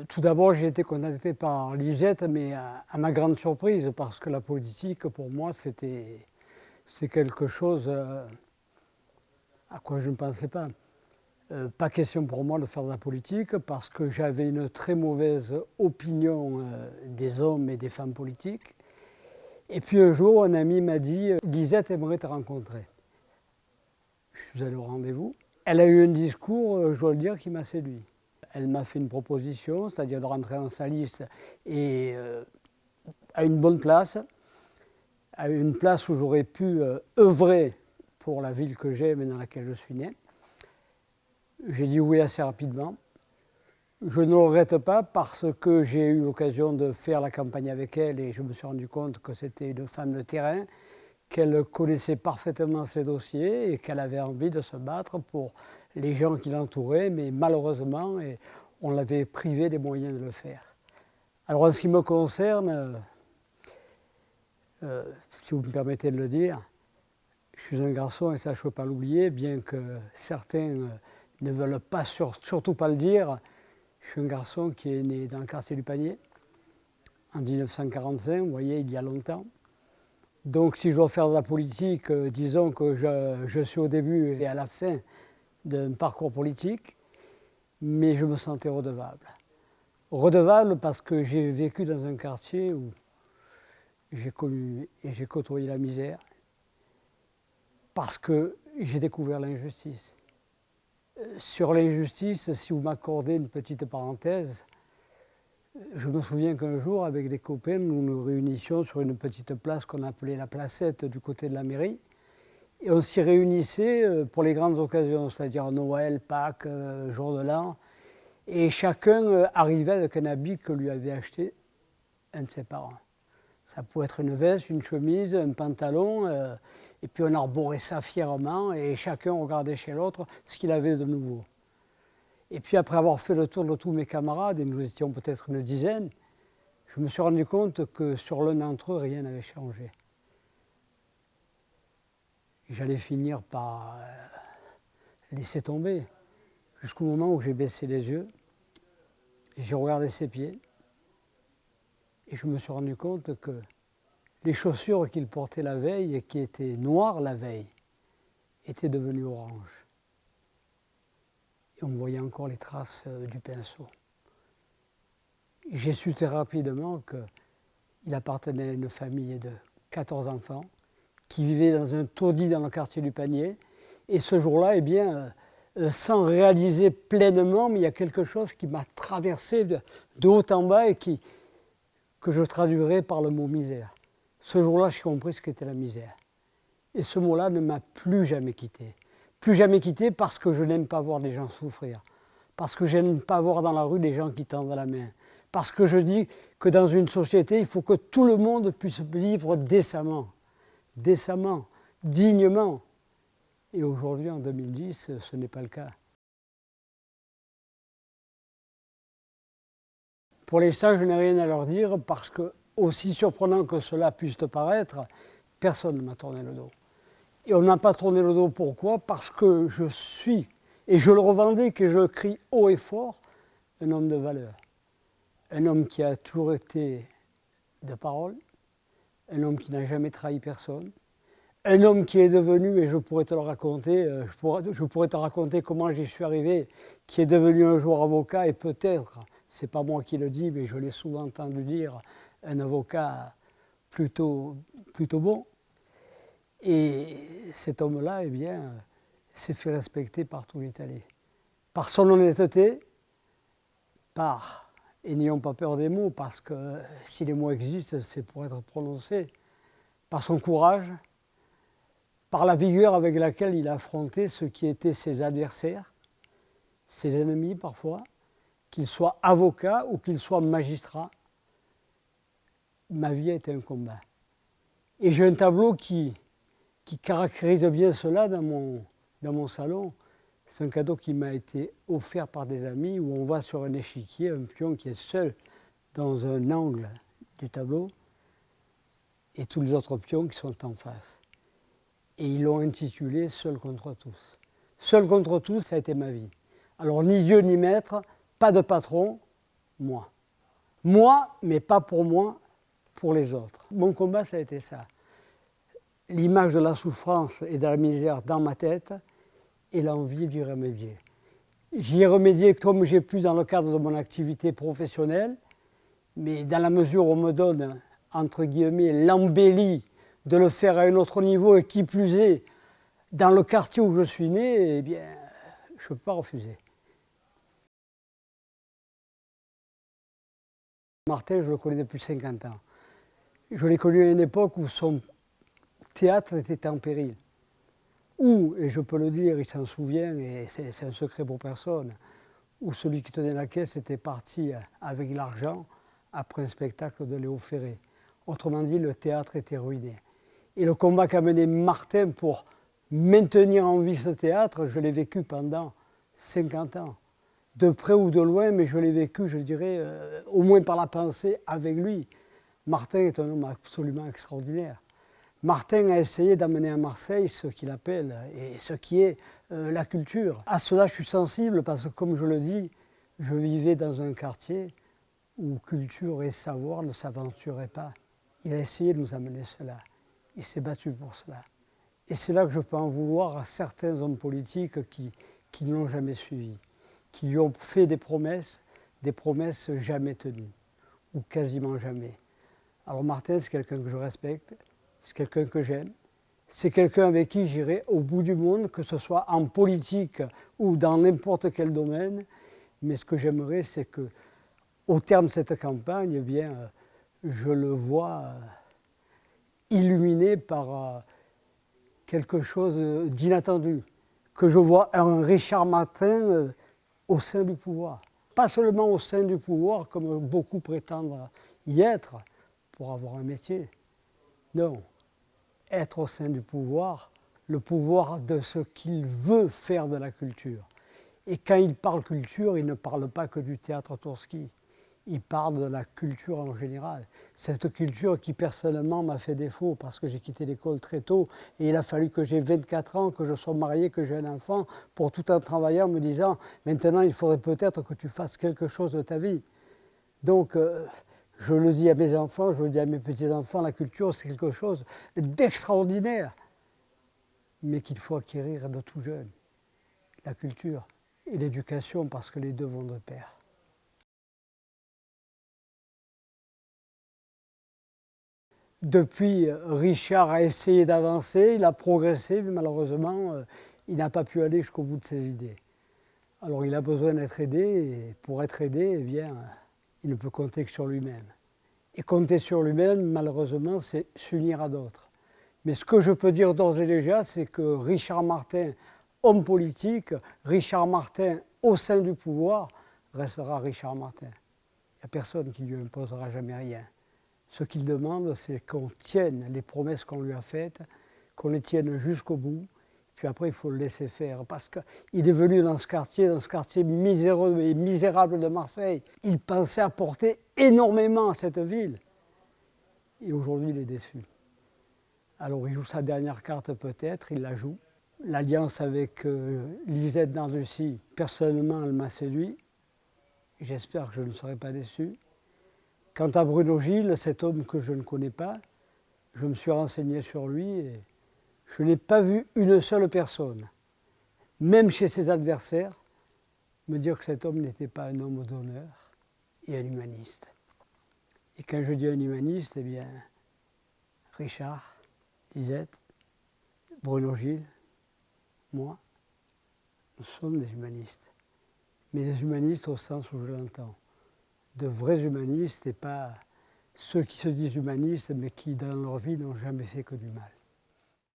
Tout d'abord, j'ai été contacté par Lisette, mais à ma grande surprise, parce que la politique, pour moi, c'est quelque chose à quoi je ne pensais pas. Pas question pour moi de faire de la politique, parce que j'avais une très mauvaise opinion des hommes et des femmes politiques. Et puis un jour, un ami m'a dit « Lisette aimerait te rencontrer ». Je suis allé au rendez-vous. Elle a eu un discours, je dois le dire, qui m'a séduit. Elle m'a fait une proposition, c'est-à-dire de rentrer en sa liste et à une bonne place, à une place où j'aurais pu œuvrer pour la ville que j'aime et dans laquelle je suis né. J'ai dit oui assez rapidement. Je ne le regrette pas parce que j'ai eu l'occasion de faire la campagne avec elle et je me suis rendu compte que c'était une femme de terrain, qu'elle connaissait parfaitement ses dossiers et qu'elle avait envie de se battre pour les gens qui l'entouraient, mais malheureusement, on l'avait privé des moyens de le faire. Alors en ce qui me concerne, si vous me permettez de le dire, je suis un garçon et ça je ne peux pas l'oublier, bien que certains ne veulent pas surtout pas le dire. Je suis un garçon qui est né dans le quartier du Panier en 1945, vous voyez, il y a longtemps. Donc si je dois faire de la politique, disons que je suis au début et à la fin d'un parcours politique, mais je me sentais redevable. Redevable parce que j'ai vécu dans un quartier où j'ai connu et j'ai côtoyé la misère, parce que j'ai découvert l'injustice. Sur l'injustice, si vous m'accordez une petite parenthèse, je me souviens qu'un jour, avec des copains, nous nous réunissions sur une petite place qu'on appelait la Placette du côté de la mairie. Et on s'y réunissait pour les grandes occasions, c'est-à-dire Noël, Pâques, jour de l'an. Et chacun arrivait avec un habit que lui avait acheté un de ses parents. Ça pouvait être une veste, une chemise, un pantalon, et puis on arborait ça fièrement et chacun regardait chez l'autre ce qu'il avait de nouveau. Et puis après avoir fait le tour de tous mes camarades, et nous étions peut-être une dizaine, je me suis rendu compte que sur l'un d'entre eux, rien n'avait changé. J'allais finir par laisser tomber, jusqu'au moment où j'ai baissé les yeux, j'ai regardé ses pieds, et je me suis rendu compte que les chaussures qu'il portait la veille et qui étaient noires la veille étaient devenues oranges. Et on voyait encore les traces du pinceau. J'ai su très rapidement qu'il appartenait à une famille de 14 enfants qui vivait dans un taudis dans le quartier du Panier. Et ce jour-là, eh bien, sans réaliser pleinement, mais il y a quelque chose qui m'a traversé de haut en bas et que je traduirais par le mot misère. Ce jour-là, j'ai compris ce qu'était la misère. Et ce mot-là ne m'a plus jamais quitté. Plus jamais quitté parce que je n'aime pas voir des gens souffrir. Parce que je n'aime pas voir dans la rue des gens qui tendent la main. Parce que je dis que dans une société, il faut que tout le monde puisse vivre décemment, dignement. Et aujourd'hui, en 2010, ce n'est pas le cas. Pour l'instant, je n'ai rien à leur dire parce que, aussi surprenant que cela puisse te paraître, personne ne m'a tourné le dos. Et on ne m'a pas tourné le dos, pourquoi? Parce que je suis, et je le revendique et je crie haut et fort, un homme de valeur. Un homme qui a toujours été de parole, un homme qui n'a jamais trahi personne, un homme qui est devenu, et je pourrais te le raconter, je pourrais te raconter comment j'y suis arrivé, qui est devenu un jour avocat et peut-être, c'est pas moi qui le dis, mais je l'ai souvent entendu dire, un avocat plutôt bon. Et cet homme-là, eh bien, s'est fait respecter par tout l'Italie. Par son honnêteté, et n'ayons pas peur des mots, parce que si les mots existent, c'est pour être prononcés, par son courage, par la vigueur avec laquelle il a affronté ceux qui étaient ses adversaires, ses ennemis parfois, qu'il soit avocat ou qu'il soit magistrat. Ma vie a été un combat. Et j'ai un tableau qui caractérise bien cela dans mon salon. C'est un cadeau qui m'a été offert par des amis où on voit sur un échiquier un pion qui est seul dans un angle du tableau et tous les autres pions qui sont en face. Et ils l'ont intitulé « Seul contre tous ». Seul contre tous, ça a été ma vie. Alors ni Dieu ni maître, pas de patron, moi. Moi, mais pas pour moi, pour les autres. Mon combat, ça a été ça. L'image de la souffrance et de la misère dans ma tête et l'envie d'y remédier. J'y ai remédié comme j'ai pu dans le cadre de mon activité professionnelle, mais dans la mesure où on me donne, entre guillemets, l'embellie de le faire à un autre niveau et qui plus est, dans le quartier où je suis né, eh bien, je ne peux pas refuser. Martin, je le connais depuis 50 ans. Je l'ai connu à une époque où son théâtre était en péril. Où, et je peux le dire, il s'en souvient, et c'est un secret pour personne, où celui qui tenait la caisse était parti avec l'argent après un spectacle de Léo Ferré. Autrement dit, le théâtre était ruiné. Et le combat qu'a mené Martin pour maintenir en vie ce théâtre, je l'ai vécu pendant 50 ans. De près ou de loin, mais je l'ai vécu, je dirais, au moins par la pensée, avec lui. Martin est un homme absolument extraordinaire. Martin a essayé d'amener à Marseille ce qu'il appelle, et ce qui est la culture. À cela, je suis sensible parce que, comme je le dis, je vivais dans un quartier où culture et savoir ne s'aventuraient pas. Il a essayé de nous amener cela. Il s'est battu pour cela. Et c'est là que je peux en vouloir à certains hommes politiques qui ne l'ont jamais suivi, qui lui ont fait des promesses jamais tenues, ou quasiment jamais. Alors Martin, c'est quelqu'un que je respecte, c'est quelqu'un que j'aime, c'est quelqu'un avec qui j'irai au bout du monde, que ce soit en politique ou dans n'importe quel domaine. Mais ce que j'aimerais, c'est que, au terme de cette campagne, eh bien, je le vois illuminé par quelque chose d'inattendu, que je vois un Richard Martin au sein du pouvoir. Pas seulement au sein du pouvoir, comme beaucoup prétendent y être, pour avoir un métier. Non, être au sein du pouvoir, le pouvoir de ce qu'il veut faire de la culture. Et quand il parle culture, il ne parle pas que du théâtre Tourski. Il parle de la culture en général. Cette culture qui personnellement m'a fait défaut parce que j'ai quitté l'école très tôt et il a fallu que j'ai 24 ans, que je sois marié, que j'ai un enfant pour tout en travaillant me disant maintenant il faudrait peut-être que tu fasses quelque chose de ta vie. Donc je le dis à mes enfants, je le dis à mes petits-enfants, la culture c'est quelque chose d'extraordinaire mais qu'il faut acquérir de tout jeune. La culture et l'éducation parce que les deux vont de pair. Depuis, Richard a essayé d'avancer, il a progressé, mais malheureusement, il n'a pas pu aller jusqu'au bout de ses idées. Alors il a besoin d'être aidé, et pour être aidé, eh bien, il ne peut compter que sur lui-même. Et compter sur lui-même, malheureusement, c'est s'unir à d'autres. Mais ce que je peux dire d'ores et déjà, c'est que Richard Martin, homme politique, Richard Martin au sein du pouvoir, restera Richard Martin. Il n'y a personne qui lui imposera jamais rien. Ce qu'il demande, c'est qu'on tienne les promesses qu'on lui a faites, qu'on les tienne jusqu'au bout, puis après il faut le laisser faire. Parce qu'il est venu dans ce quartier miséreux et misérable de Marseille. Il pensait apporter énormément à cette ville. Et aujourd'hui, il est déçu. Alors il joue sa dernière carte peut-être, il la joue. L'alliance avec Lisette Nardussi, personnellement, elle m'a séduit. J'espère que je ne serai pas déçu. Quant à Bruno Gilles, cet homme que je ne connais pas, je me suis renseigné sur lui et je n'ai pas vu une seule personne, même chez ses adversaires, me dire que cet homme n'était pas un homme d'honneur et un humaniste. Et quand je dis un humaniste, eh bien, Richard, Lisette, Bruno Gilles, moi, nous sommes des humanistes. Mais des humanistes au sens où je l'entends. De vrais humanistes et pas ceux qui se disent humanistes mais qui dans leur vie n'ont jamais fait que du mal.